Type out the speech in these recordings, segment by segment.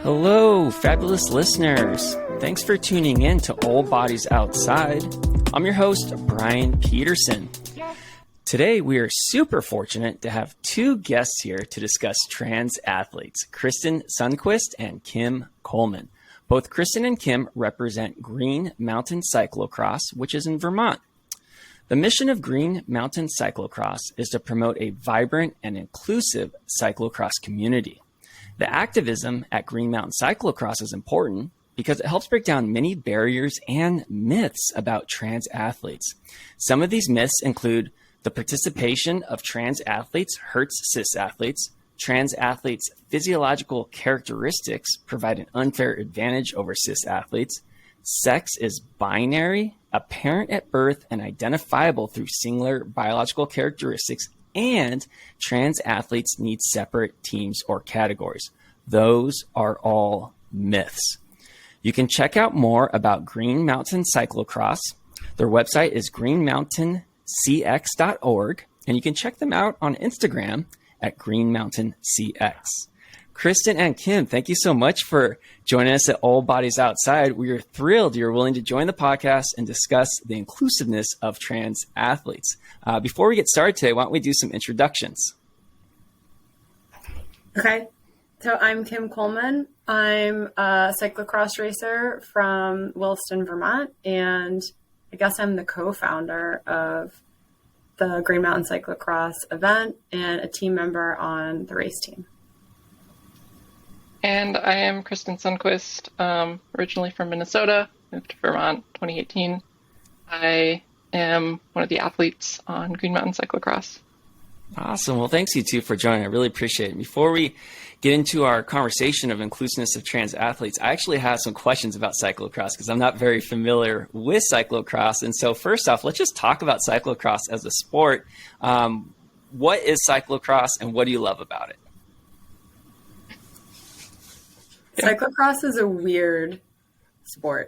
Hello, fabulous listeners. Thanks for tuning in to Old Bodies Outside. I'm your host, Brian Peterson. Today, we are super fortunate to have two guests here to discuss trans athletes, Kristen Sundquist and Kim Coleman. Both Kristen and Kim represent Green Mountain Cyclocross, which is in Vermont. The mission of Green Mountain Cyclocross is to promote a vibrant and inclusive cyclocross community. The activism at Green Mountain Cyclocross is important because it helps break down many barriers and myths about trans athletes. Some of these myths include the participation of trans athletes hurts cis athletes, trans athletes' physiological characteristics provide an unfair advantage over cis athletes, sex is binary, apparent at birth, and identifiable through singular biological characteristics, and trans athletes need separate teams or categories. Those are all myths. You can check out more about Green Mountain Cyclocross. Their website is greenmountaincx.org, and you can check them out on Instagram at greenmountaincx. Kristen and Kim, thank you so much for joining us at Old Bodies Outside. We are thrilled you're willing to join the podcast and discuss the inclusiveness of trans athletes. Before we get started today, why don't we do some introductions? Okay, so I'm Kim Coleman. I'm a cyclocross racer from Williston, Vermont, and I guess I'm the co-founder of the Green Mountain Cyclocross event and a team member on the race team. And I am Kristen Sundquist, originally from Minnesota, moved to Vermont 2018. I am one of the athletes on Green Mountain Cyclocross. Awesome. Well, thanks you two for joining. I really appreciate it. Before we get into our conversation of inclusiveness of trans athletes, I actually have some questions about cyclocross because I'm not very familiar with cyclocross. And so first off, let's just talk about cyclocross as a sport. What is cyclocross and what do you love about it? Cyclocross is a weird sport.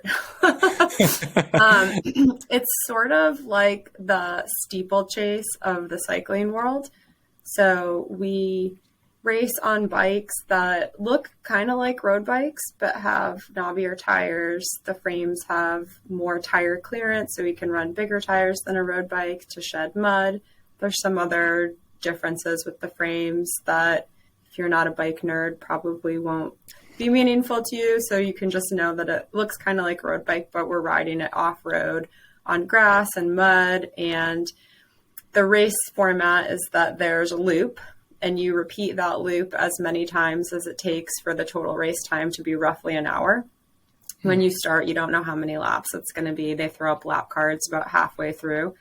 It's sort of like the steeplechase of the cycling world. So we race on bikes that look kind of like road bikes, but have knobbier tires. The frames have more tire clearance, so we can run bigger tires than a road bike to shed mud. There's some other differences with the frames that, if you're not a bike nerd, probably won't be meaningful to you. So you can just know that it looks kind of like a road bike, but we're riding it off-road on grass and mud. And the race format is that there's a loop and you repeat that loop as many times as it takes for the total race time to be roughly an hour. When you start, you don't know how many laps it's going to be. They throw up lap cards about halfway through.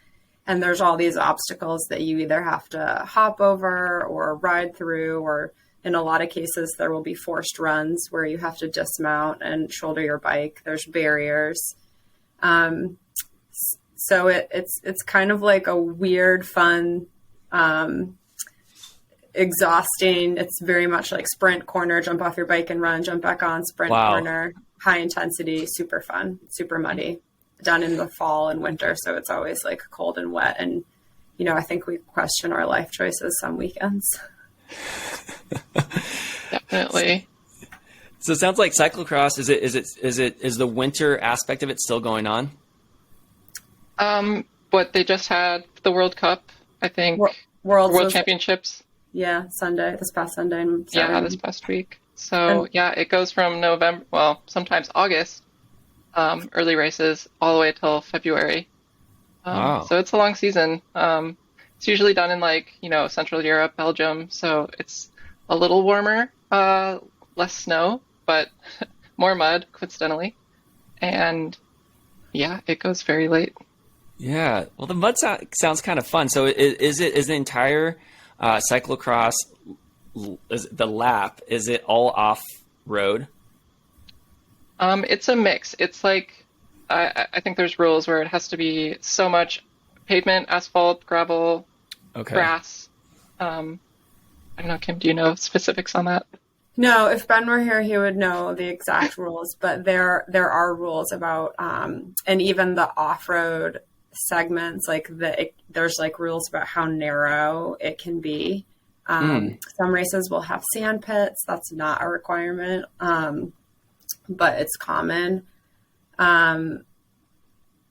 And there's all these obstacles that you either have to hop over or ride through, or in a lot of cases, there will be forced runs where you have to dismount and shoulder your bike. There's barriers. So it's kind of like a weird, fun, exhausting. It's very much like sprint, corner, jump off your bike and run, jump back on, sprint, corner, high intensity, super fun, super muddy, done in the fall and winter. So it's always like cold and wet. And, I think we question our life choices some weekends. Definitely. So it sounds like cyclocross, is the winter aspect of it still going on? What they just had the World Cup, I think. World Championships. Yeah, this past Sunday. And yeah, this past week. So it goes from November, well, sometimes August, early races all the way till February. Wow. So it's a long season. It's usually done in Central Europe, Belgium. So it's a little warmer, less snow, but more mud, coincidentally. And yeah, it goes very late. Yeah. Well, the mud sounds kind of fun. So is the entire cyclocross, the lap, is it all off road? It's a mix. It's like, I think there's rules where it has to be so much pavement, asphalt, gravel, grass. I don't know, Kim, do you know specifics on that? No, if Ben were here, he would know the exact rules, but there are rules about, and even the off-road segments, there's rules about how narrow it can be. Some races will have sand pits. That's not a requirement, but it's common. I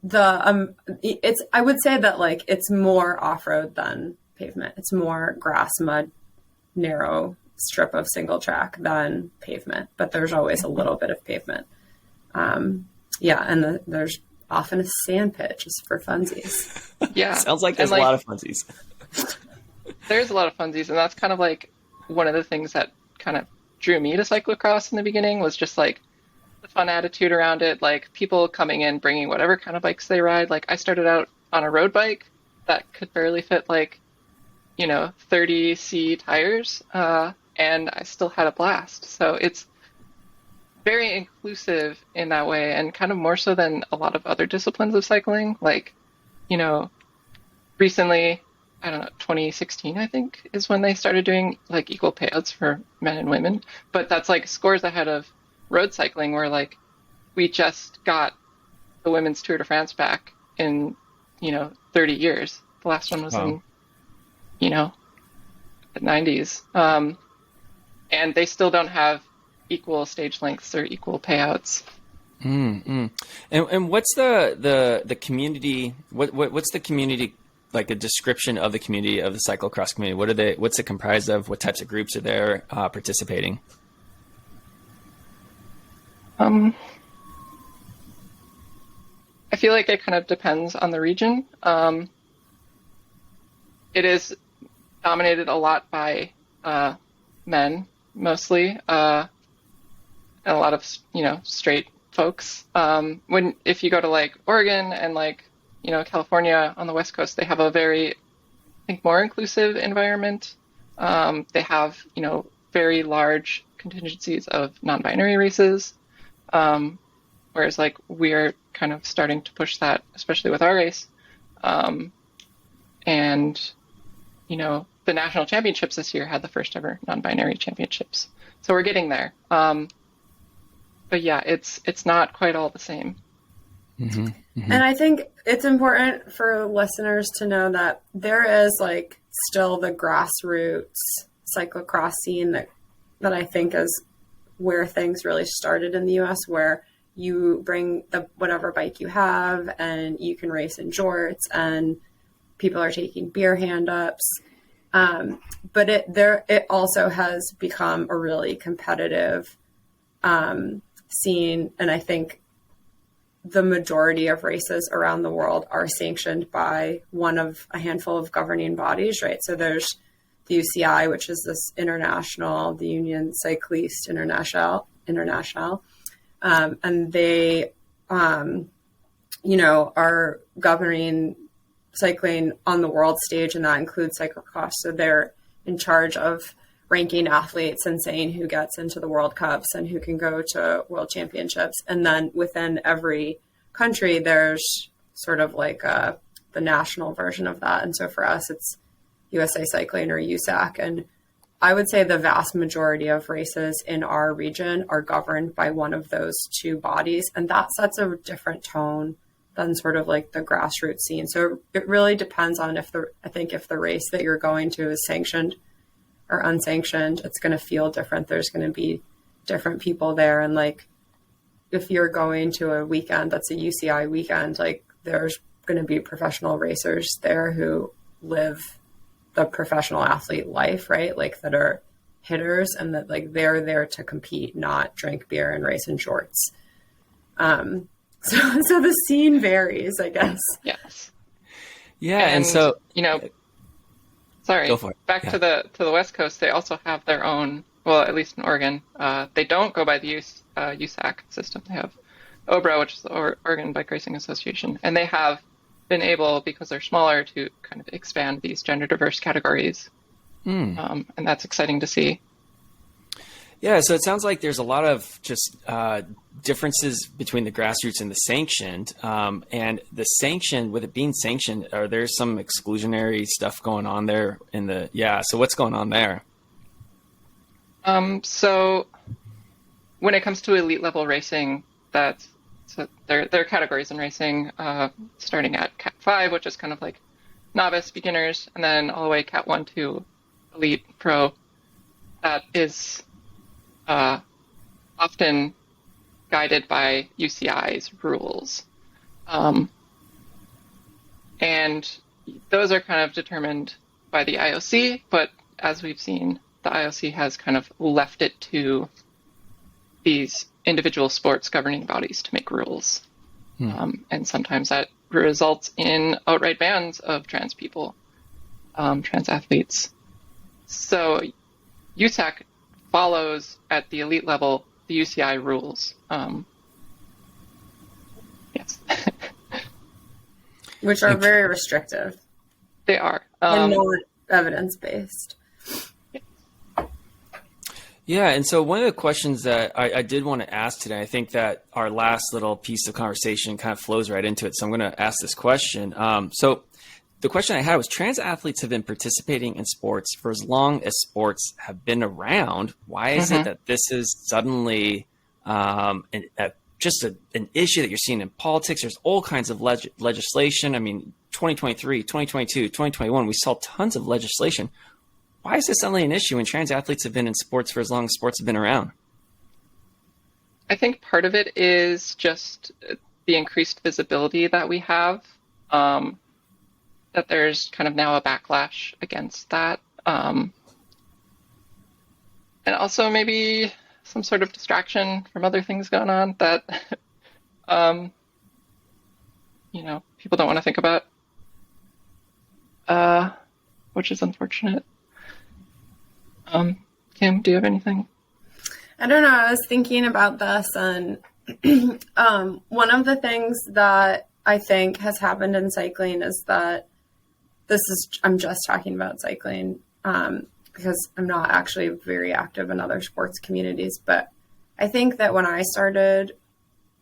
would say that like it's more off-road than pavement. It's more grass, mud, narrow strip of single track than pavement, but there's always a little bit of pavement. There's often a sand pit just for funsies. Yeah. Sounds like there's a lot of funsies. There's a lot of funsies, and that's kind of like one of the things that kind of drew me to cyclocross in the beginning, was just like the fun attitude around it, like people coming in bringing whatever kind of bikes they ride. Like I started out on a road bike that could barely fit like 30C tires, and I still had a blast. So it's very inclusive in that way, and kind of more so than a lot of other disciplines of cycling. Like, recently, I don't know, 2016, I think, is when they started doing like equal payouts for men and women. But that's like scores ahead of road cycling, where like we just got the women's Tour de France back in 30 years. The last one was in the 90s, and they still don't have equal stage lengths or equal payouts. And what's the community, what's the community, like a description of the community, of the cyclocross community? What's it comprised of? What types of groups are there participating? I feel like it kind of depends on the region. It is dominated a lot by men, mostly, and a lot of straight folks. If you go to like Oregon and like California on the West Coast, they have a very, I think, more inclusive environment. They have very large contingencies of non-binary races. Whereas like we're kind of starting to push that, especially with our race. And, the national championships this year had the first ever non-binary championships. So we're getting there. But yeah, it's not quite all the same. Mm-hmm. Mm-hmm. And I think it's important for listeners to know that there is like still the grassroots cyclocross scene that I think is where things really started in the US, where you bring whatever bike you have and you can race in jorts and people are taking beer hand ups. But it also has become a really competitive scene. And I think the majority of races around the world are sanctioned by one of a handful of governing bodies, right? So there's the UCI, which is this the Union Cycliste International, and they, are governing cycling on the world stage, and that includes cyclocross. So they're in charge of ranking athletes and saying who gets into the World Cups and who can go to World Championships. And then within every country, there's sort of like the national version of that. And so for us, it's USA Cycling or USAC. And I would say the vast majority of races in our region are governed by one of those two bodies. And that sets a different tone than sort of like the grassroots scene. So it really depends on if the race that you're going to is sanctioned or unsanctioned, it's going to feel different. There's going to be different people there. And like, if you're going to a weekend that's a UCI weekend, like there's going to be professional racers there who live the professional athlete life, right? Like that are hitters and that like they're there to compete, not drink beer and race in shorts. So the scene varies, I guess. Yes. Yeah. And so, sorry, go for it. Back to the West Coast, they also have their own, well, at least in Oregon, they don't go by the USAC system. They have OBRA, which is the Oregon Bike Racing Association, and they have been able, because they're smaller, to kind of expand these gender diverse categories. And that's exciting to see. Yeah, so it sounds like there's a lot of just differences between the grassroots and the sanctioned. And the sanctioned, with it being sanctioned, are there some exclusionary stuff going on there so what's going on there? So when it comes to elite level racing, there are categories in racing, starting at Cat 5, which is kind of like novice beginners, and then all the way Cat 1 to elite pro that is often guided by UCI's rules. And those are kind of determined by the IOC, but as we've seen, the IOC has kind of left it to these individual sports governing bodies to make rules. And sometimes that results in outright bans of trans people, trans athletes. So USAC follows at the elite level the UCI rules. Yes. Which are very restrictive. They are. And not evidence-based. Yeah, and so one of the questions that I did want to ask today, I think that our last little piece of conversation kind of flows right into it. So I'm going to ask this question. So the question I had was, trans athletes have been participating in sports for as long as sports have been around. Why is it that this is suddenly just an issue that you're seeing in politics? There's all kinds of legislation. I mean, 2023, 2022, 2021, we saw tons of legislation. Why is this suddenly an issue when trans athletes have been in sports for as long as sports have been around? I think part of it is just the increased visibility that we have, that there's kind of now a backlash against that. And also maybe some sort of distraction from other things going on that, people don't want to think about, which is unfortunate. Kim, do you have anything? I don't know. I was thinking about this, and one of the things that I think has happened in cycling is that I'm just talking about cycling because I'm not actually very active in other sports communities. But I think that when I started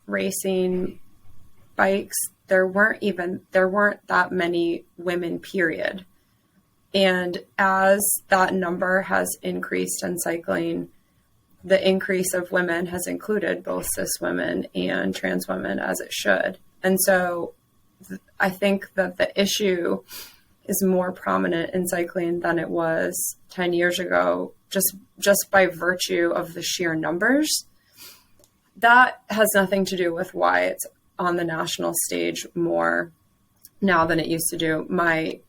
racing bikes, there weren't that many women, period. And as that number has increased in cycling, the increase of women has included both cis women and trans women, as it should. And so I think that the issue is more prominent in cycling than it was 10 years ago, just by virtue of the sheer numbers. That has nothing to do with why it's on the national stage more now than it used to do. My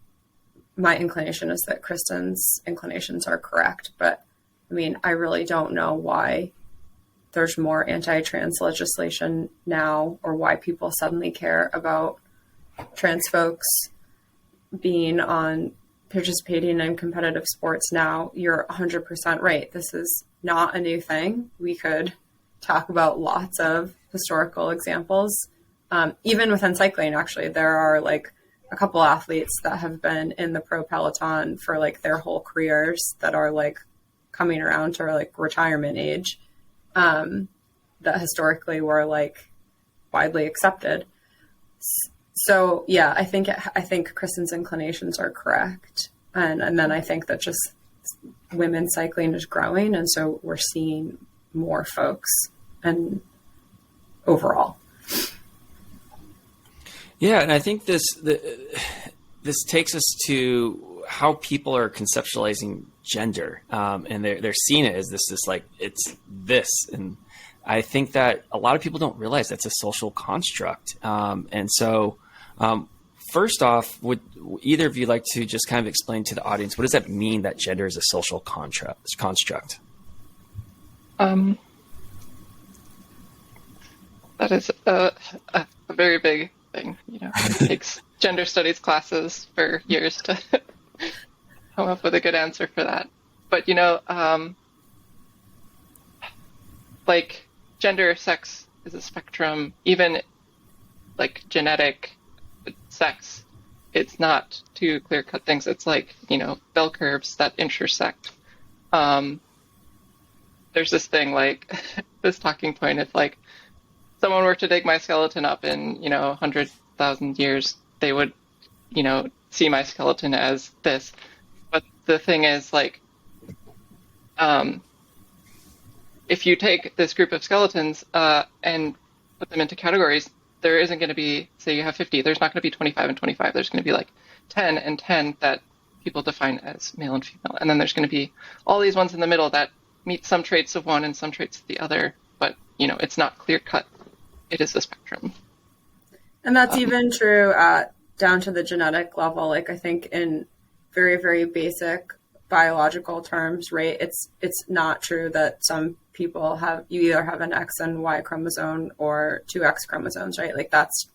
inclination is that Kristen's inclinations are correct, but I mean, I really don't know why there's more anti-trans legislation now, or why people suddenly care about trans folks participating in competitive sports now. You're 100% right. This is not a new thing. We could talk about lots of historical examples. Even within cycling, actually, there are like a couple athletes that have been in the pro peloton for like their whole careers that are like coming around to like retirement age, that historically were like widely accepted. So yeah, I think Kristen's inclinations are correct. And then I think that just women's cycling is growing. And so we're seeing more folks and overall. Yeah, and I think this takes us to how people are conceptualizing gender, and they're seeing it as this like it's this, and I think that a lot of people don't realize that's a social construct. And so, first off, would either of you like to just kind of explain to the audience, what does that mean that gender is a social construct? That is a very big thing. It takes gender studies classes for years to come up with a good answer for that. But like gender, sex is a spectrum. Even like genetic sex, it's not two clear-cut things. It's like bell curves that intersect. There's this thing like this talking point. If like someone were to dig my skeleton up in 100,000 years, they would see my skeleton as this. But the thing is, like, if you take this group of skeletons and put them into categories, there isn't going to be, say you have 50, there's not going to be 25 and 25. There's going to be like 10 and 10 that people define as male and female. And then there's going to be all these ones in the middle that meet some traits of one and some traits of the other, but it's not clear cut. It is a spectrum. And that's even true down to the genetic level. Like, I think in very, very basic biological terms, right? It's not true that some people you either have an X and Y chromosome or two X chromosomes, right? Like that's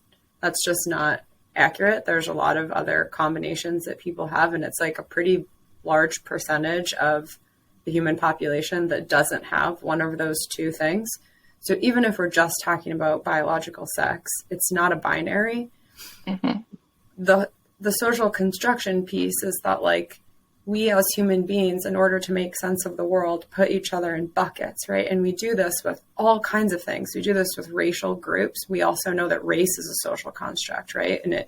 just not accurate. There's a lot of other combinations that people have, and it's like a pretty large percentage of the human population that doesn't have one of those two things. So even if we're just talking about biological sex, it's not a binary. Mm-hmm. The social construction piece is that, like, we as human beings, in order to make sense of the world, put each other in buckets, right? And we do this with all kinds of things. We do this with racial groups. We also know that race is a social construct, right? And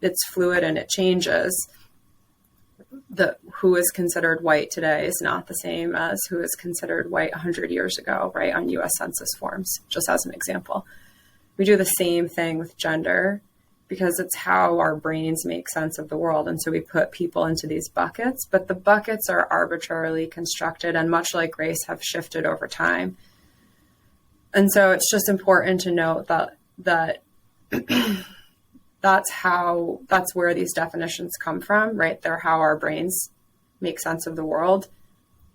it's fluid and it changes. Who is considered white today is not the same as who is considered white 100 years ago, right? On US Census forms, just as an example. We do the same thing with gender because it's how our brains make sense of the world. And so we put people into these buckets, but the buckets are arbitrarily constructed and, much like race, have shifted over time. And so it's just important to note that that's where these definitions come from, right? They're how our brains make sense of the world.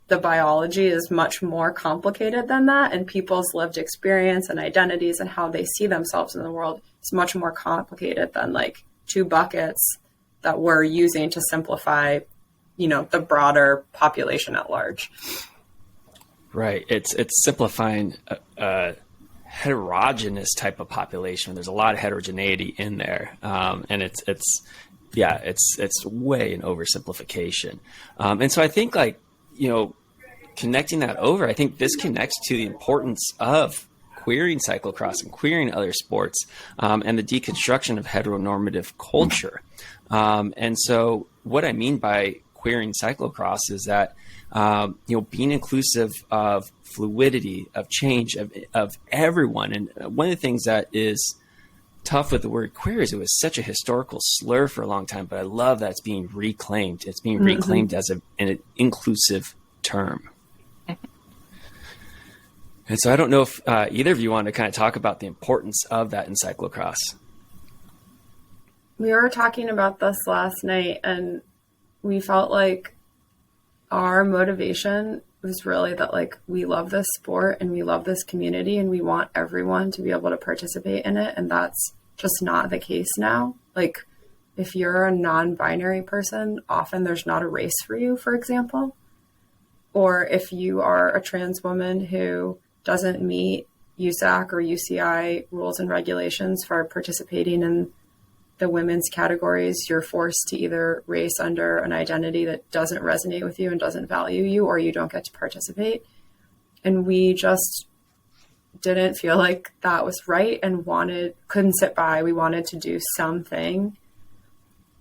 The biology is much more complicated than that, and people's lived experience and identities and how they see themselves in the world is much more complicated than like two buckets that we're using to simplify, the broader population at large. Right. It's simplifying a heterogeneous type of population. There's a lot of heterogeneity in there, and it's way an oversimplification. And so I think, like, connecting that over, I think this connects to the importance of queering cyclocross and queering other sports, and the deconstruction of heteronormative culture. And so what I mean by queering cyclocross is that, being inclusive of fluidity, of change, of everyone. And one of the things that is tough with the word queer is it was such a historical slur for a long time, but I love that it's being reclaimed. It's being reclaimed as an inclusive term. And so I don't know if either of you want to kind of talk about the importance of that in cyclocross. We were talking about this last night, and we felt like our motivation was really that, like, we love this sport and we love this community and we want everyone to be able to participate in it. And that's just not the case now. Like, if you're a non-binary person, often there's not a race for you, for example. Or if you are a trans woman who doesn't meet USAC or UCI rules and regulations for participating in the women's categories, you're forced to either race under an identity that doesn't resonate with you and doesn't value you, or you don't get to participate. And we just didn't feel like that was right and couldn't sit by. We wanted to do something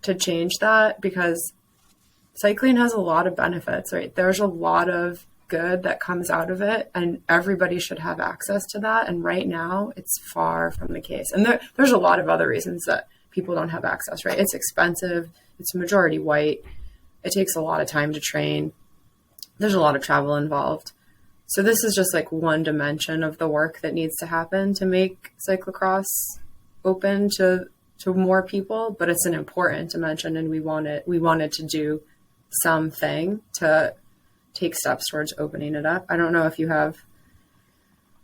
to change that, because cycling has a lot of benefits, right? There's a lot of good that comes out of it, and everybody should have access to that. And right now it's far from the case. And there's a lot of other reasons that people don't have access, right? It's expensive. It's majority white. It takes a lot of time to train. There's a lot of travel involved. So this is just like one dimension of the work that needs to happen to make cyclocross open to more people, but it's an important dimension, and we wanted to do something to take steps towards opening it up. I don't know if you have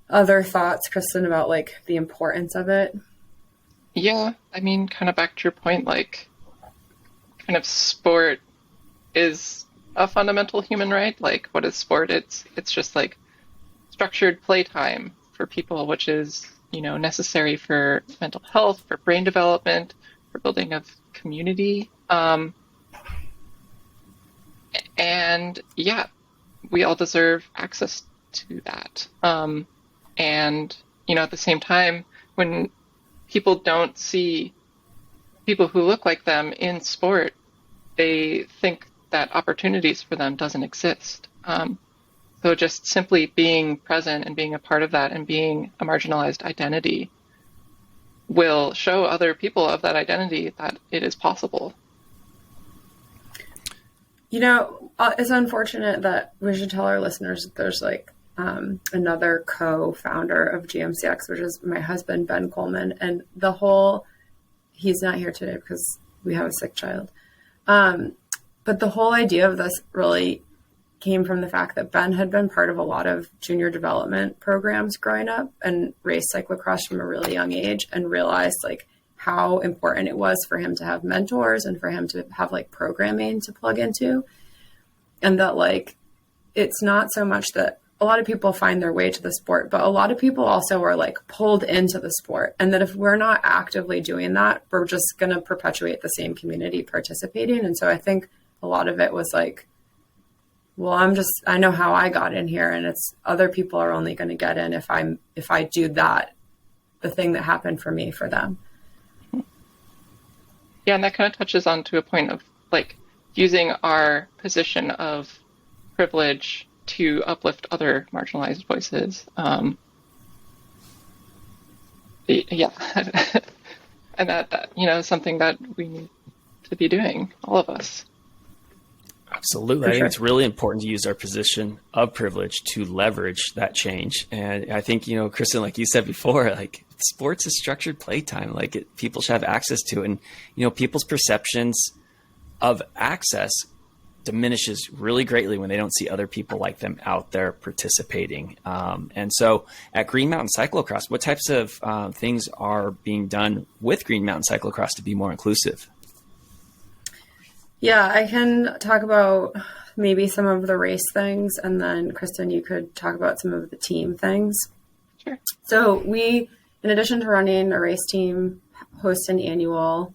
other thoughts, Kristen, about like the importance of it. Yeah, I mean, kind of back to your point, like, kind of sport is a fundamental human right. Like, what is sport? It's just like structured playtime for people, which is, necessary for mental health, for brain development, for building of community. And yeah, we all deserve access to that. And, at the same time, when people don't see people who look like them in sport, they think that opportunities for them doesn't exist. So just simply being present and being a part of that and being a marginalized identity will show other people of that identity that it is possible. It's unfortunate that we should tell our listeners that there's like another co-founder of GMCX, which is my husband, Ben Coleman. And he's not here today because we have a sick child. But the whole idea of this really came from the fact that Ben had been part of a lot of junior development programs growing up and raced cyclocross from a really young age, and realized like how important it was for him to have mentors and for him to have like programming to plug into. And that like, it's not so much that a lot of people find their way to the sport, but a lot of people also are like pulled into the sport. And that if we're not actively doing that, we're just going to perpetuate the same community participating. And so I think a lot of it was like, well, I know how I got in here, and it's other people are only going to get in if I do that, the thing that happened for me, for them. Yeah, and that kind of touches on to a point of like using our position of privilege to uplift other marginalized voices. Yeah, and that is something that we need to be doing, all of us. Absolutely. I think it's really important to use our position of privilege to leverage that change. And I think, Kristen, like you said before, like sports is structured playtime. Like people should have access to it. And, people's perceptions of access diminishes really greatly when they don't see other people like them out there participating. And so at Green Mountain Cyclocross, what types of things are being done with Green Mountain Cyclocross to be more inclusive? Yeah, I can talk about maybe some of the race things, and then Kristen, you could talk about some of the team things. Sure. So we, in addition to running a race team, host an annual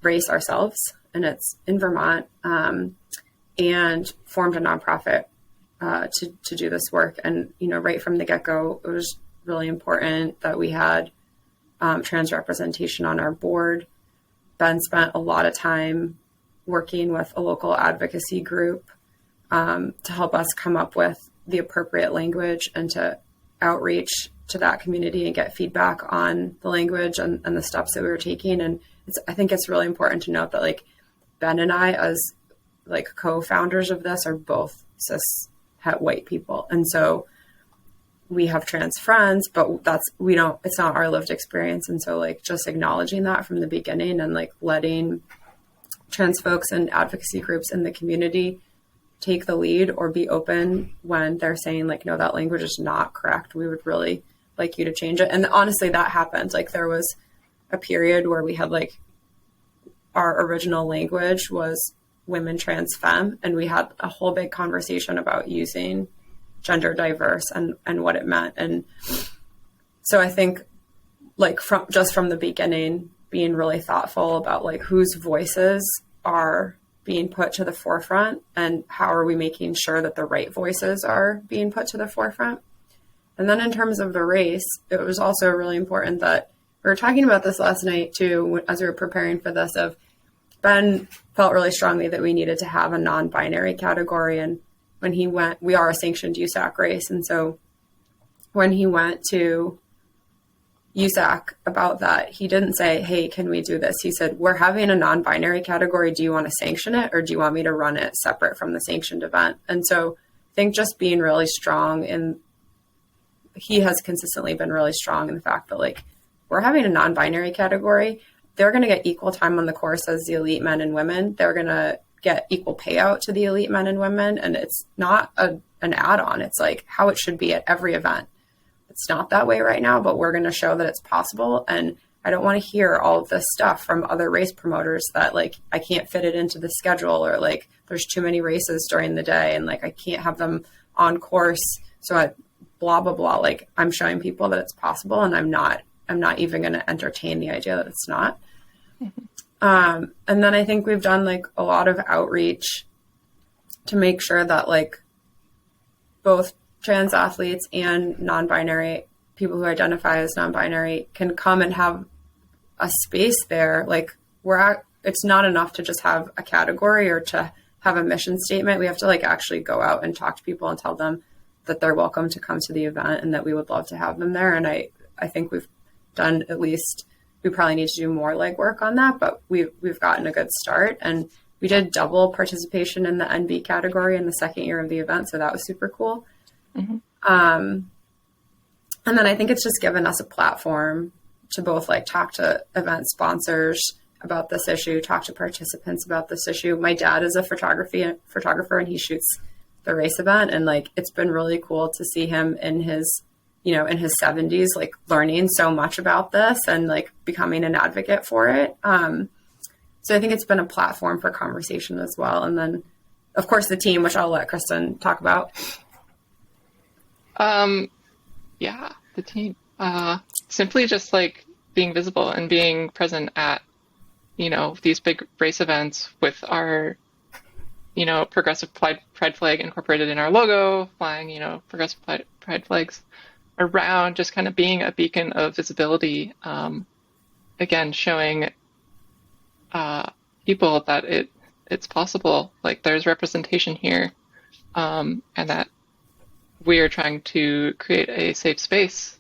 race ourselves, and it's in Vermont, and formed a nonprofit to do this work. And, right from the get-go, it was really important that we had trans representation on our board. Ben spent a lot of time working with a local advocacy group to help us come up with the appropriate language and to outreach to that community and get feedback on the language and the steps that we were taking. And I think it's really important to note that like Ben and I, as like co-founders of this, are both cis het white people. And so we have trans friends, but it's not our lived experience. And so like just acknowledging that from the beginning and like letting trans folks and advocacy groups in the community take the lead or be open when they're saying like, no, that language is not correct. We would really like you to change it. And honestly, that happened. Like there was a period where we had like our original language was women trans femme. And we had a whole big conversation about using gender diverse and what it meant. And so I think like from the beginning, being really thoughtful about like whose voices are being put to the forefront and how are we making sure that the right voices are being put to the forefront. And then in terms of the race, it was also really important that we were talking about this last night too, as we were preparing for this, of Ben felt really strongly that we needed to have a non-binary category. And when he went, we are a sanctioned USAC race. And so when he went to USAC about that, he didn't say, hey, can we do this? He said, we're having a non-binary category. Do you want to sanction it, or do you want me to run it separate from the sanctioned event? And so I think just being really strong he has consistently been really strong in the fact that like, we're having a non-binary category. They're going to get equal time on the course as the elite men and women. They're going to get equal payout to the elite men and women. And it's not an add-on. It's like how it should be at every event. It's not that way right now, but we're going to show that it's possible. And I don't want to hear all of this stuff from other race promoters that like, I can't fit it into the schedule, or like there's too many races during the day and like, I can't have them on course. So blah, blah, blah. Like I'm showing people that it's possible, and I'm not even going to entertain the idea that it's not. And then I think we've done like a lot of outreach to make sure that like both trans athletes and non-binary people who identify as non-binary can come and have a space there. Like it's not enough to just have a category or to have a mission statement. We have to like actually go out and talk to people and tell them that they're welcome to come to the event and that we would love to have them there. And I think we've done we probably need to do more legwork on that, but we've gotten a good start. And we did double participation in the NB category in the second year of the event. So that was super cool. Mm-hmm. And then I think it's just given us a platform to both like talk to event sponsors about this issue, talk to participants about this issue. My dad is a photographer and he shoots the race event. And like, it's been really cool to see him in his, in his 70s, like learning so much about this and like becoming an advocate for it. So I think it's been a platform for conversation as well. And then of course the team, which I'll let Kristen talk about. Yeah, the team. Simply just like being visible and being present at, these big race events with our, progressive pride flag incorporated in our logo, flying, progressive pride flags around, just kind of being a beacon of visibility. Again, showing people that it's possible, like there's representation here, and that we are trying to create a safe space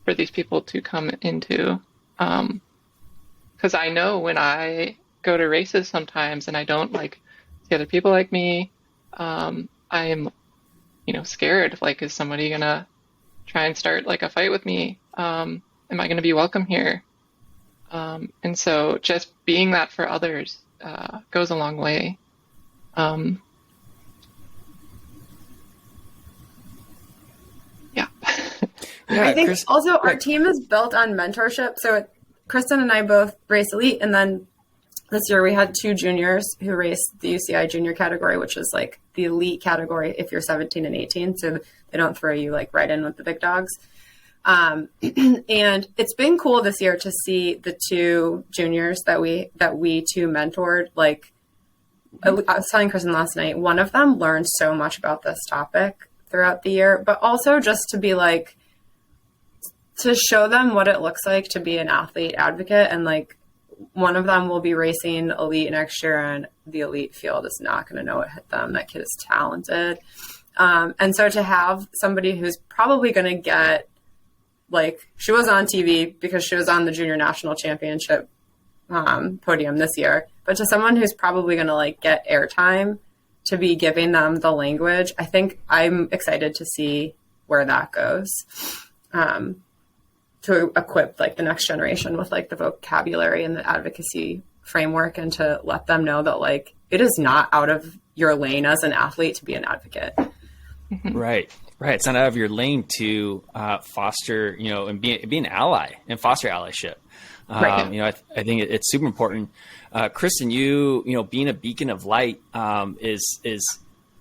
for these people to come into. Because I know when I go to races sometimes and I don't like see other people like me, I'm, scared. Like, is somebody gonna try and start like a fight with me? Am I gonna be welcome here? And so just being that for others goes a long way. Yeah. Yeah, I think also our team is built on mentorship. So Kristen and I both race elite. And then this year we had 2 juniors who raced the UCI junior category, which is like the elite category if you're 17 and 18. So they don't throw you like right in with the big dogs. And it's been cool this year to see the 2 juniors that we 2 mentored. Like I was telling Kristen last night, one of them learned so much about this topic throughout the year, but also just to be like, to show them what it looks like to be an athlete advocate. And like, one of them will be racing elite next year and the elite field is not going to know what hit them. That kid is talented. And so to have somebody who's probably going to get, like, she was on TV because she was on the junior national championship podium this year, but to someone who's probably going to like get airtime, to be giving them the language, I think I'm excited to see where that goes. To equip like the next generation with like the vocabulary and the advocacy framework, and to let them know that like it is not out of your lane as an athlete to be an advocate. Right. It's not out of your lane to foster, and be an ally and foster allyship. Right. I think it's super important. Kristen, being a beacon of light is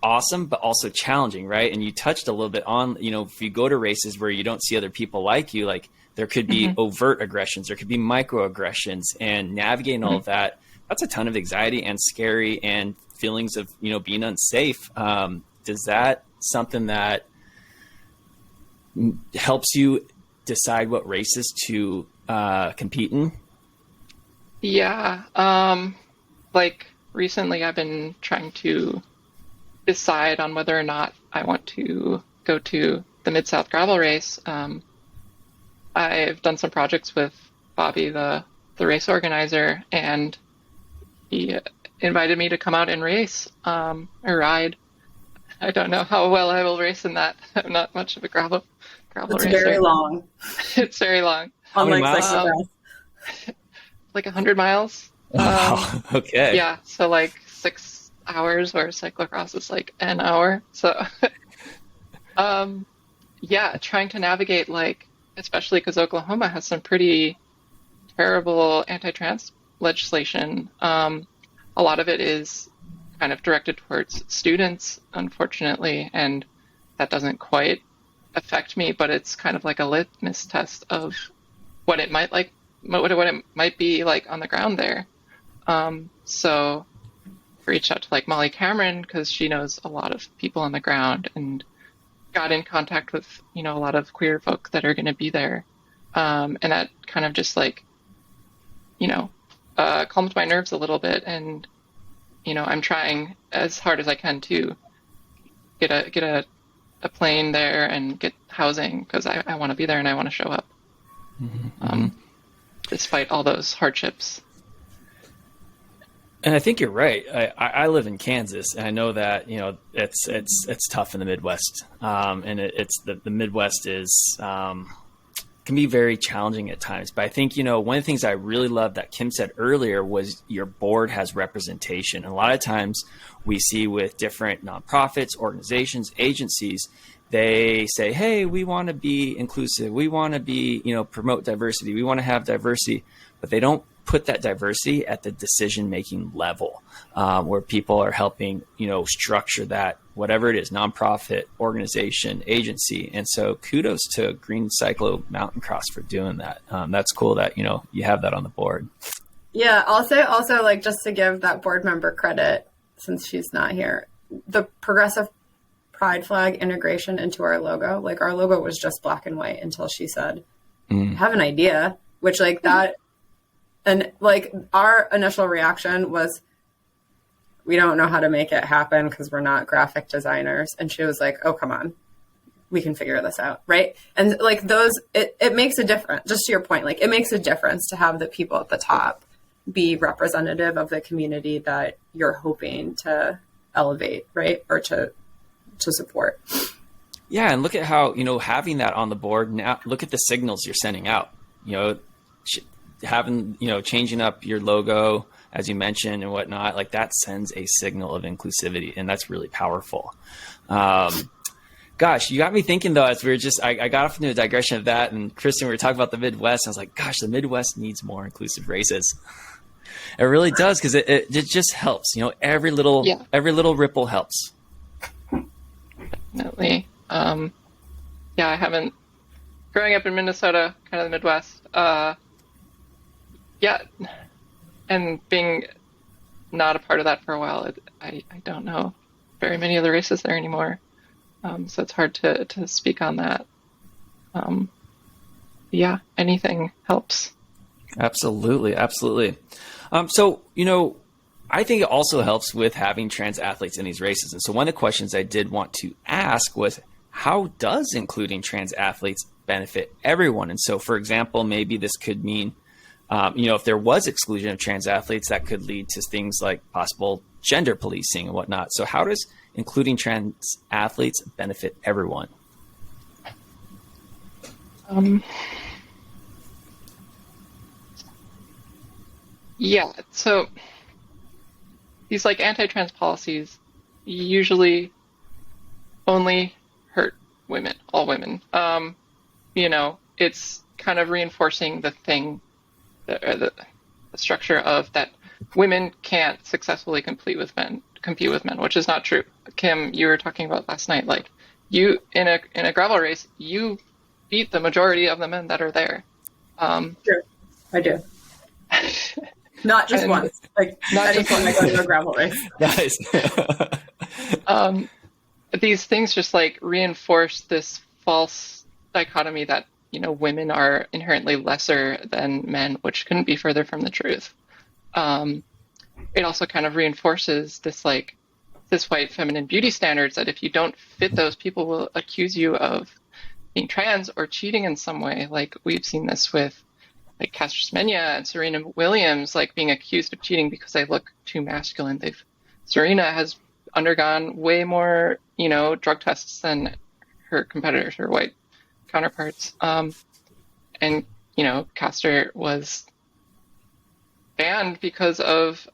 awesome, but also challenging, right? And you touched a little bit on, if you go to races where you don't see other people like you, like there could be overt aggressions, there could be microaggressions, and navigating all of that, that's a ton of anxiety and scary and feelings of, being unsafe. Does that something that helps you decide what races to compete in? Yeah. Like recently I've been trying to decide on whether or not I want to go to the Mid-South gravel race. I've done some projects with Bobby, the race organizer, and he invited me to come out and race, or ride. I don't know how well I will race in that. I'm not much of a gravel racer. It's very long. It's very long. Unlike like 100 miles. Wow. Okay. Yeah. So like 6 hours, where cyclocross is like an hour. So, yeah, trying to navigate, like, especially because Oklahoma has some pretty terrible anti-trans legislation. A lot of it is kind of directed towards students, unfortunately, and that doesn't quite affect me, but it's kind of like a litmus test of what it might what it might be like on the ground there. So I reached out to like Molly Cameron because she knows a lot of people on the ground, and got in contact with, a lot of queer folk that are going to be there. And that kind of just like, calmed my nerves a little bit. And, I'm trying as hard as I can to get a plane there and get housing, because I want to be there and I want to show up. Despite all those hardships. And I think you're right. I live in Kansas, and I know that it's tough in the Midwest, and it's the Midwest is can be very challenging at times. But I think one of the things I really love that Kim said earlier was your board has representation. And a lot of times we see with different nonprofits, organizations, agencies, they say, "Hey, we want to be inclusive. We want to be promote diversity. We want to have diversity," but they don't put that diversity at the decision-making level, where people are helping, structure that, whatever it is, nonprofit, organization, agency. And so kudos to Green Cyclo Mountain Cross for doing that. That's cool that, you have that on the board. Yeah. I'll say also, like, just to give that board member credit, since she's not here, the progressive pride flag integration into our logo, like our logo was just black and white until she said, I have an idea, which like that. And like our initial reaction was, we don't know how to make it happen because we're not graphic designers. And she was like, oh, come on, we can figure this out. Right. And like it makes a difference. Just to your point, like it makes a difference to have the people at the top be representative of the community that you're hoping to elevate, right? Or to support. Yeah. And look at how, having that on the board now, look at the signals you're sending out, having, changing up your logo, as you mentioned, and whatnot, like that sends a signal of inclusivity. And that's really powerful. Gosh, you got me thinking though, as we were I got off into a digression of that. And Kristen, we were talking about the Midwest. I was like, gosh, the Midwest needs more inclusive races. It really does. Cause it just helps, every little ripple helps. Definitely. I haven't, growing up in Minnesota, kind of the Midwest, and being not a part of that for a while, I don't know very many of the races there anymore. So it's hard to speak on that. Anything helps. Absolutely. Absolutely. So, I think it also helps with having trans athletes in these races. And so one of the questions I did want to ask was, how does including trans athletes benefit everyone? And so, for example, maybe this could mean, if there was exclusion of trans athletes, that could lead to things like possible gender policing and whatnot. So how does including trans athletes benefit everyone? So these like anti-trans policies usually only hurt women, all women. It's kind of reinforcing the thing, the structure of that women can't successfully compete with men, which is not true. Kim, you were talking about last night, like you in a gravel race, you beat the majority of the men that are there. Sure, I do. Not just once, like not just when I go to a gravel race. Nice. These things just like reinforce this false dichotomy that women are inherently lesser than men, which couldn't be further from the truth. It also kind of reinforces this white feminine beauty standards that if you don't fit those, people will accuse you of being trans or cheating in some way. Like we've seen this with like Caster Semenya and Serena Williams, like being accused of cheating because they look too masculine. Serena has undergone way more, drug tests than her competitors, her white counterparts. And Caster was banned because of,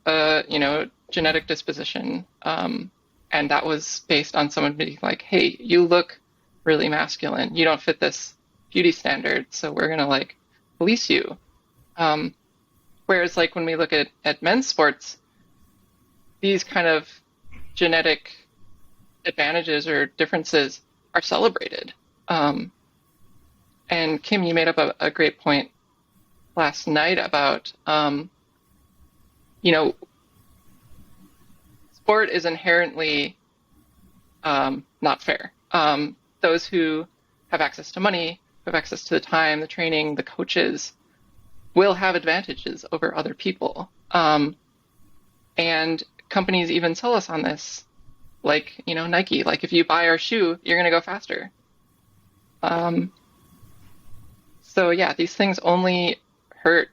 genetic disposition. And that was based on someone being like, hey, you look really masculine. You don't fit this beauty standard. So we're going to police you. Whereas when we look at men's sports, these kind of genetic advantages or differences are celebrated. And Kim, you made up a great point last night about, sport is inherently not fair. Those who have access to money, who have access to the time, the training, the coaches, will have advantages over other people. And companies even sell us on this, Nike, if you buy our shoe, you're going to go faster. So yeah, these things only hurt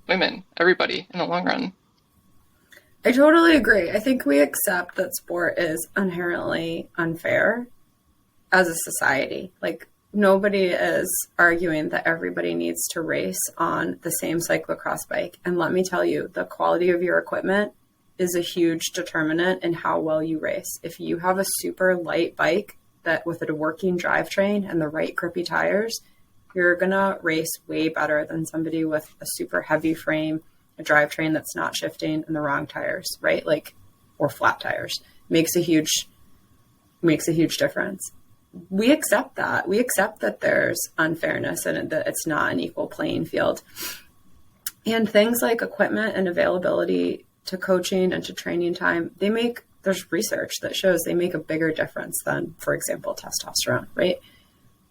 women, everybody in the long run. I totally agree. I think we accept that sport is inherently unfair as a society. Like, nobody is arguing that everybody needs to race on the same cyclocross bike. And let me tell you, the quality of your equipment is a huge determinant in how well you race. If you have a super light bike that with a working drivetrain and the right grippy tires, you're gonna race way better than somebody with a super heavy frame, a drivetrain that's not shifting, and the wrong tires, right? Like, or flat tires. Makes a huge difference. We accept that. We accept that there's unfairness and that it's not an equal playing field. And things like equipment and availability to coaching and to training time, there's research that shows they make a bigger difference than, for example, testosterone, right?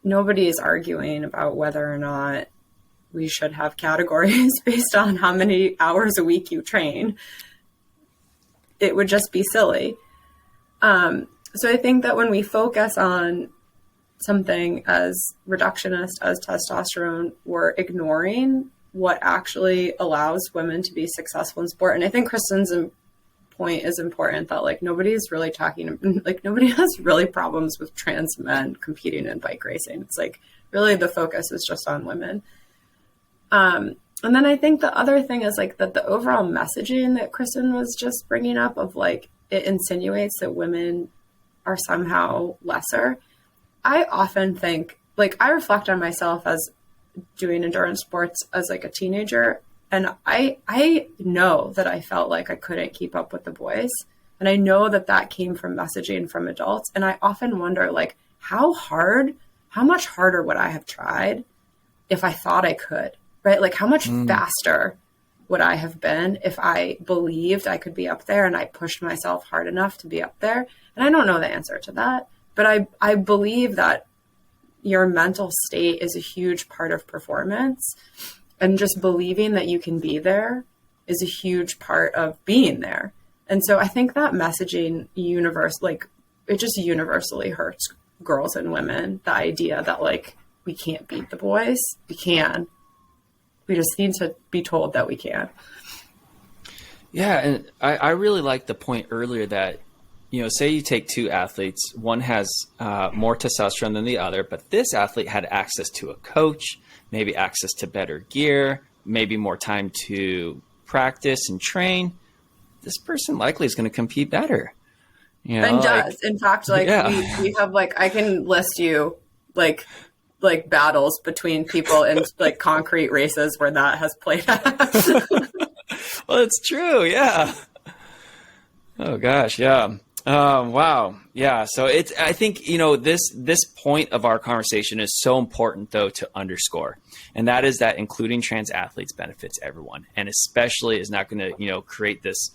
Nobody is arguing about whether or not we should have categories based on how many hours a week you train. It would just be silly. So I think that when we focus on something as reductionist as testosterone, we're ignoring what actually allows women to be successful in sport. And I think Kristen's point is important, that like nobody's really talking, like nobody has really problems with trans men competing in bike racing. It's like really the focus is just on women. And then I think the other thing is like that the overall messaging that Kristen was just bringing up of like, it insinuates that women are somehow lesser. I often think, like, I reflect on myself as doing endurance sports as like a teenager. And I know that I felt like I couldn't keep up with the boys. And I know that that came from messaging from adults. And I often wonder, like, how much harder would I have tried if I thought I could, right? Like, how much faster would I have been if I believed I could be up there and I pushed myself hard enough to be up there? And I don't know the answer to that, but I believe that your mental state is a huge part of performance. And just believing that you can be there is a huge part of being there. And so I think that messaging it just universally hurts girls and women. The idea that like, we can't beat the boys. We can. We just need to be told that we can. Yeah. And I really like the point earlier that, you know, say you take two athletes, one has more testosterone than the other, but this athlete had access to a coach, maybe access to better gear, maybe more time to practice and train. This person likely is going to compete better. You know, and does. In fact, like we have like, I can list you like battles between people in like concrete races where that has played out. Well, it's true. Yeah. Oh gosh. Yeah. Wow. Yeah. So I think, you know, this point of our conversation is so important though to underscore. And that is that including trans athletes benefits everyone. And especially is not going to, you know, create this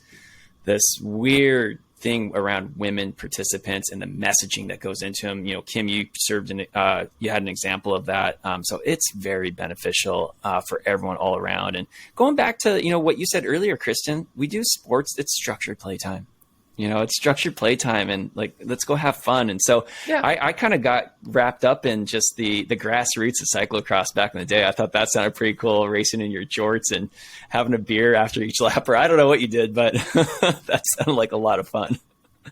weird thing around women participants and the messaging that goes into them. You know, Kim, you you had an example of that. So it's very beneficial for everyone all around. And going back to, you know, what you said earlier, Kristen, we do sports, it's structured playtime. You know, it's structured playtime and like, let's go have fun. And so I kind of got wrapped up in just the grassroots of cyclocross back in the day. I thought that sounded pretty cool, racing in your jorts and having a beer after each lap. Or I don't know what you did, but that sounded like a lot of fun.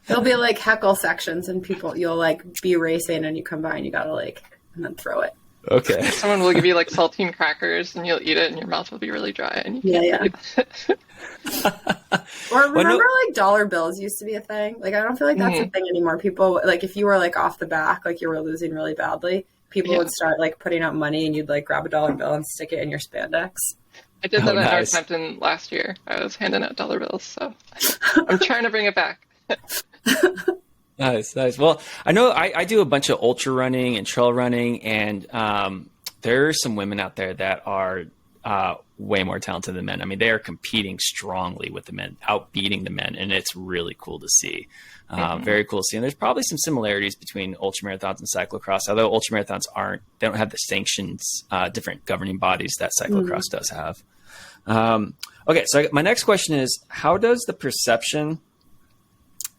There'll be like heckle sections and you'll like be racing and you come by and you gotta like, and then throw it. Okay. Someone will give you like saltine crackers and you'll eat it and your mouth will be really dry and you can't eat it. Or remember like dollar bills used to be a thing? Like, I don't feel like that's a thing anymore. People, like if you were like off the back, like you were losing really badly, people would start like putting out money and you'd like grab a dollar bill and stick it in your spandex. I did that at Northampton last year. I was handing out dollar bills, so I'm trying to bring it back. Nice. Well, I know I do a bunch of ultra running and trail running, and there are some women out there that are way more talented than men. I mean, they are competing strongly with the men, outbeating the men, and it's really cool to see. Very cool to see. And there's probably some similarities between ultramarathons and cyclocross, although ultramarathons they don't have the sanctions, different governing bodies that cyclocross does have. Okay, so my next question is, how does the perception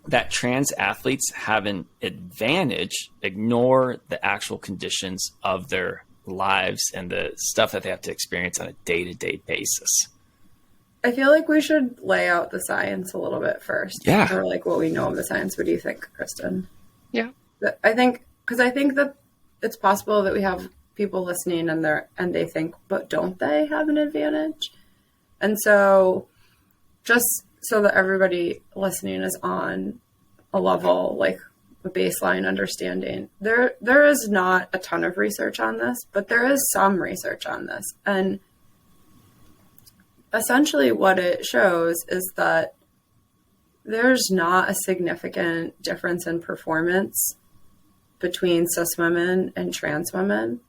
that trans athletes have an advantage ignore the actual conditions of their lives and the stuff that they have to experience on a day-to-day basis? I feel like we should lay out the science a little bit first. Yeah. Or like what we know of the science. What do you think, Kristen? Yeah. I think that it's possible that we have people listening and they think, but don't they have an advantage? And so just so that everybody listening is on a level, like a baseline understanding, there is not a ton of research on this, but there is some research on this. And essentially what it shows is that there's not a significant difference in performance between cis women and trans women.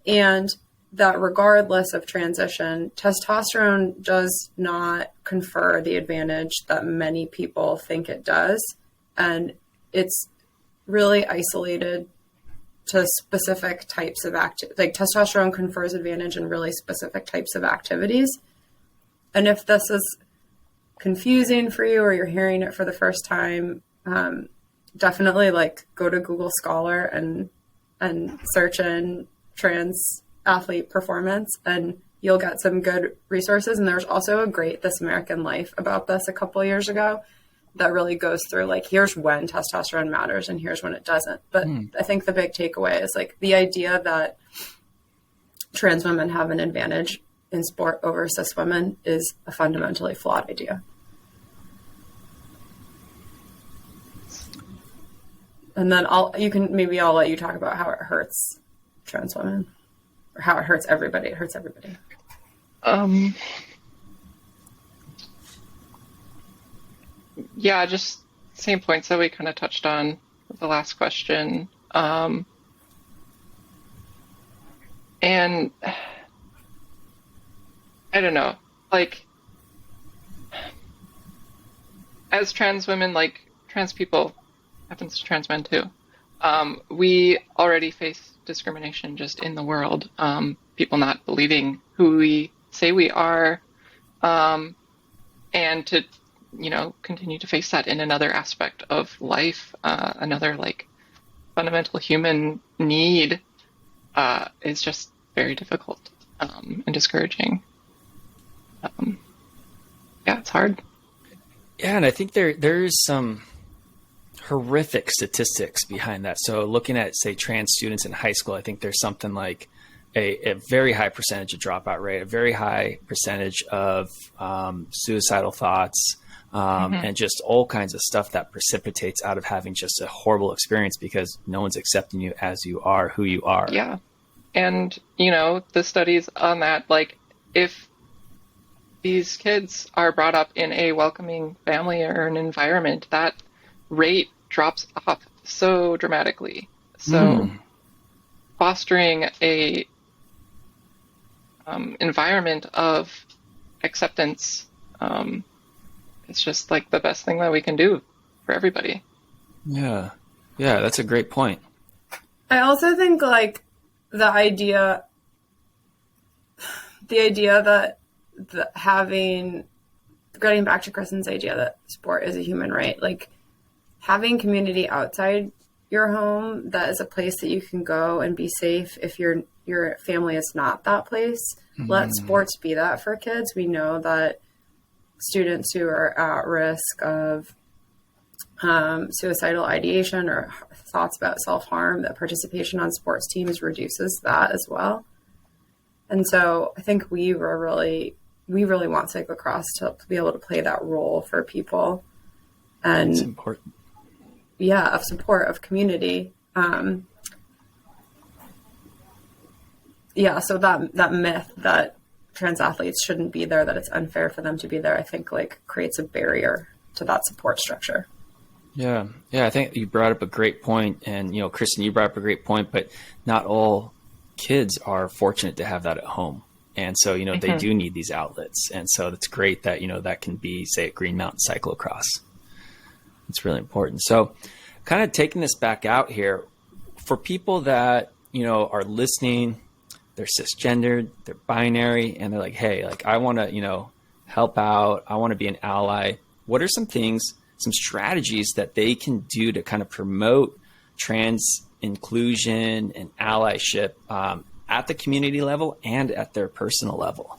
And that regardless of transition, testosterone does not confer the advantage that many people think it does. And it's really isolated to specific types of like testosterone confers advantage in really specific types of activities. And if this is confusing for you or you're hearing it for the first time, definitely like go to Google Scholar and search in trans athlete performance, and you'll get some good resources. And there's also a great This American Life about this a couple of years ago that really goes through like, here's when testosterone matters and here's when it doesn't. But I think the big takeaway is like the idea that trans women have an advantage in sport over cis women is a fundamentally flawed idea. And then I'll let you talk about how it hurts trans women, or how it hurts everybody. It hurts everybody. Yeah, just same points that we kind of touched on with the last question. And I don't know, like, as trans women, like trans people, happens to trans men too, we already face discrimination just in the world. People not believing who we say we are, and to, continue to face that in another aspect of life, another like fundamental human need, is just very difficult, and discouraging. Yeah, it's hard. Yeah, and I think there's some horrific statistics behind that. So looking at, say, trans students in high school, I think there's something like a very high percentage of dropout rate, a very high percentage of suicidal thoughts, and just all kinds of stuff that precipitates out of having just a horrible experience because no one's accepting you as you are, who you are. Yeah. And, the studies on that, like, if these kids are brought up in a welcoming family or an environment, that rate drops off so dramatically. So fostering a environment of acceptance, it's just like the best thing that we can do for everybody. Yeah, that's a great point. I also think like the idea that getting back to Kristen's idea that sport is a human right, like having community outside your home that is a place that you can go and be safe if your family is not that place. Let sports be that for kids. We know that students who are at risk of suicidal ideation or thoughts about self-harm, that participation on sports teams reduces that as well. And so I think we really want cyclocross to be able to play that role for people. And it's important. Yeah, of support, of community. So that myth that trans athletes shouldn't be there, that it's unfair for them to be there, I think like creates a barrier to that support structure. Yeah, I think you brought up a great point, and Kristen, you brought up a great point, but not all kids are fortunate to have that at home. And so, they do need these outlets. And so it's great that, that can be, say, at Green Mountain Cyclocross. It's really important. So kind of taking this back out here, for people that, are listening, they're cisgendered, they're binary, and they're like, hey, like I want to, help out. I want to be an ally. What are some strategies that they can do to kind of promote trans inclusion and allyship at the community level and at their personal level?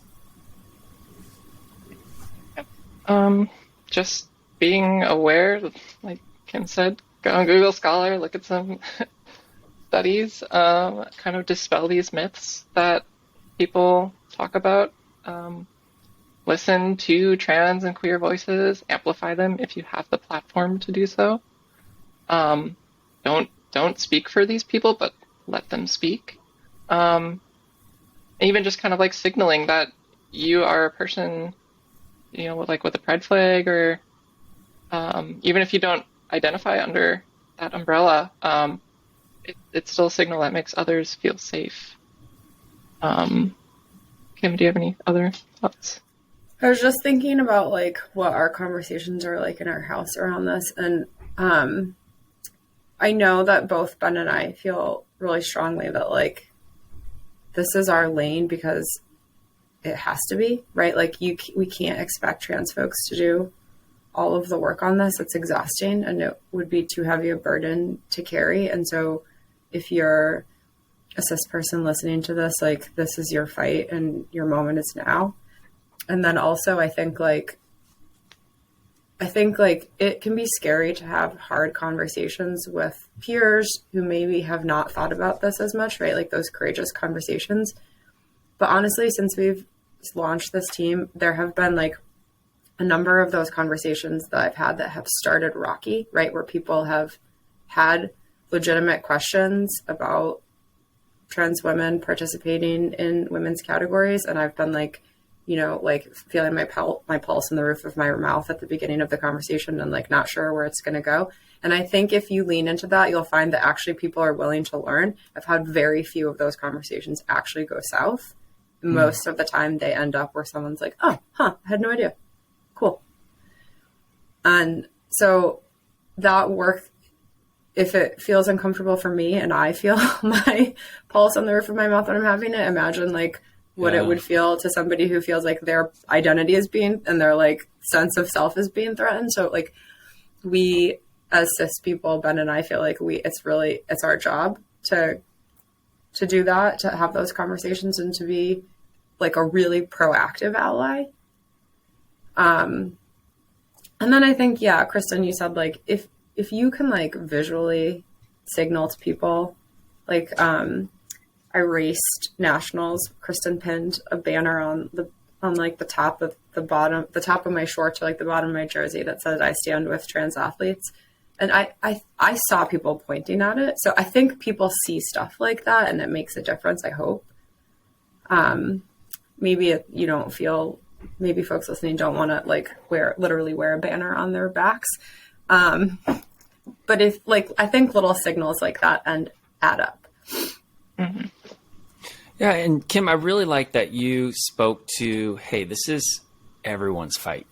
Just being aware, like Kim said, go on Google Scholar, look at some studies, kind of dispel these myths that people talk about. Listen to trans and queer voices, amplify them if you have the platform to do so. Um, don't speak for these people, but let them speak. Even just kind of like signaling that you are a person, like with a pride flag, or even if you don't identify under that umbrella, it's still a signal that makes others feel safe. Kim, do you have any other thoughts? I was just thinking about like what our conversations are like in our house around this. And I know that both Ben and I feel really strongly that like this is our lane because it has to be, right? Like we can't expect trans folks to do all of the work on this. It's exhausting and it would be too heavy a burden to carry. And so if you're a cis person listening to this, like this is your fight and your moment is now. And then also I think like it can be scary to have hard conversations with peers who maybe have not thought about this as much, right? Like those courageous conversations. But honestly, since we've launched this team, there have been like a number of those conversations that I've had that have started rocky, right? Where people have had legitimate questions about trans women participating in women's categories. And I've been like, like feeling my pulse in the roof of my mouth at the beginning of the conversation and like not sure where it's going to go. And I think if you lean into that, you'll find that actually people are willing to learn. I've had very few of those conversations actually go south. Most of the time they end up where someone's like, oh, I had no idea. Cool. And so that work, if it feels uncomfortable for me and I feel my pulse on the roof of my mouth when I'm having it, imagine like what it would feel to somebody who feels like their identity is being, and their like sense of self is being threatened. So like we as cis people, Ben and I feel like it's our job to do that, to have those conversations and to be like a really proactive ally. And then I think, yeah, Kristen, you said like, if you can like visually signal to people, like, I raced nationals. Kristen pinned a banner on like the top of the top of my shorts or like the bottom of my jersey that said, I stand with trans athletes. And I saw people pointing at it. So I think people see stuff like that and it makes a difference, I hope. Maybe you don't feel, maybe folks listening don't want to like literally wear a banner on their backs. But if like, I think little signals like that add up. Mm-hmm. Yeah. And Kim, I really like that you spoke to, hey, this is everyone's fight.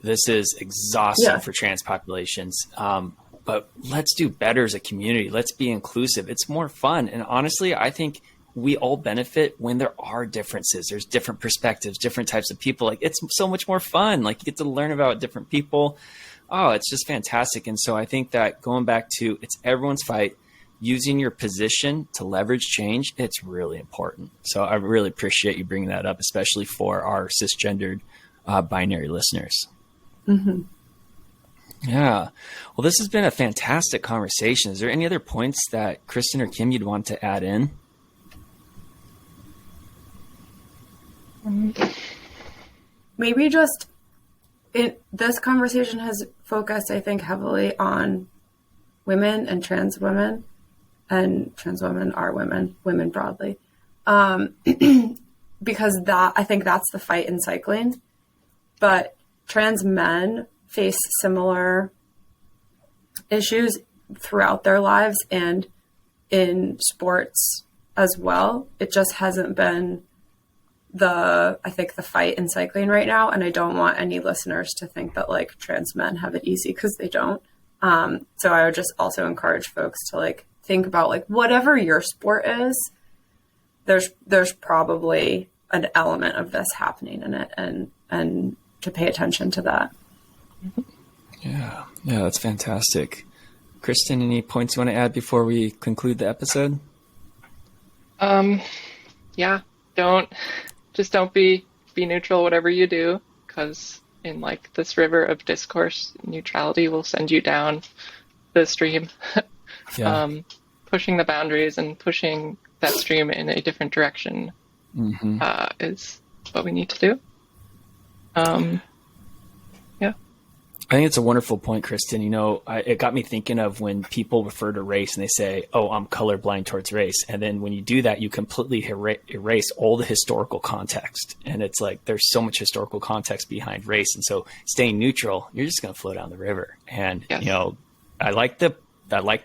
This is exhausting for trans populations. But let's do better as a community. Let's be inclusive. It's more fun. And honestly, I think we all benefit when there are differences. There's different perspectives, different types of people. Like it's so much more fun. Like you get to learn about different people. Oh, it's just fantastic. And so I think that going back to it's everyone's fight, using your position to leverage change, it's really important. So I really appreciate you bringing that up, especially for our cisgendered binary listeners. Mm-hmm. Yeah. Well, this has been a fantastic conversation. Is there any other points that Kristen or Kim you'd want to add in? Maybe just this conversation has focused, I think, heavily on women and trans women are women broadly. Because I think that's the fight in cycling, but trans men face similar issues throughout their lives and in sports as well. It just hasn't been the fight in cycling right now. And I don't want any listeners to think that like trans men have it easy, because they don't. So I would just also encourage folks to like think about like whatever your sport is, there's probably an element of this happening in it, and to pay attention to that. Yeah, that's fantastic. Kristen, any points you want to add before we conclude the episode? Yeah, don't be neutral, whatever you do, because in like this river of discourse. Neutrality will send you down the stream, Yeah. pushing the boundaries and pushing that stream in a different direction is what we need to do. Yeah. I think it's a wonderful point, Kristen. You know, it got me thinking of when people refer to race and they say, oh, I'm colorblind towards race. And then when you do that, you completely erase all the historical context. And it's like, there's so much historical context behind race. And so staying neutral, you're just going to flow down the river. And, Yes. you know, I like the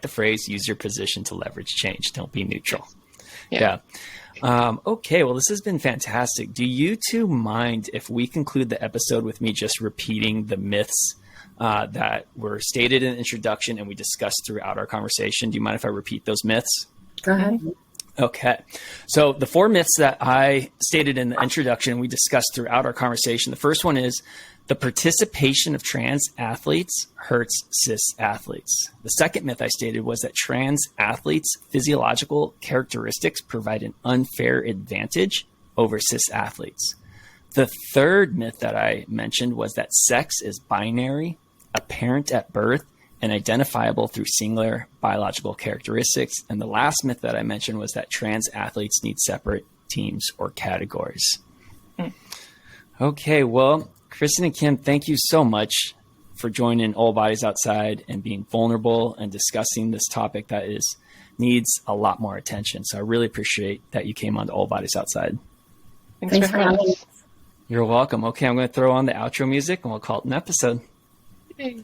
phrase, use your position to leverage change. Don't be neutral. Yeah. Okay, well, this has been fantastic. Do you two mind if we conclude the episode with me just repeating the myths that were stated in the introduction and we discussed throughout our conversation? Do you mind if I repeat those myths? Go ahead. Okay. So the 4 myths that I stated in the introduction, we discussed throughout our conversation. The first one is the participation of trans athletes hurts cis athletes. The second myth I stated was that trans athletes' physiological characteristics provide an unfair advantage over cis athletes. The third myth that I mentioned was that sex is binary, apparent at birth, and identifiable through singular biological characteristics. And the last myth that I mentioned was that trans athletes need separate teams or categories. Okay, well, Kristen and Kim, thank you so much for joining All Bodies Outside and being vulnerable and discussing this topic that needs a lot more attention. So I really appreciate that you came on to All Bodies Outside. Thanks for having us. You're welcome. Okay, I'm going to throw on the outro music and we'll call it an episode. Yay.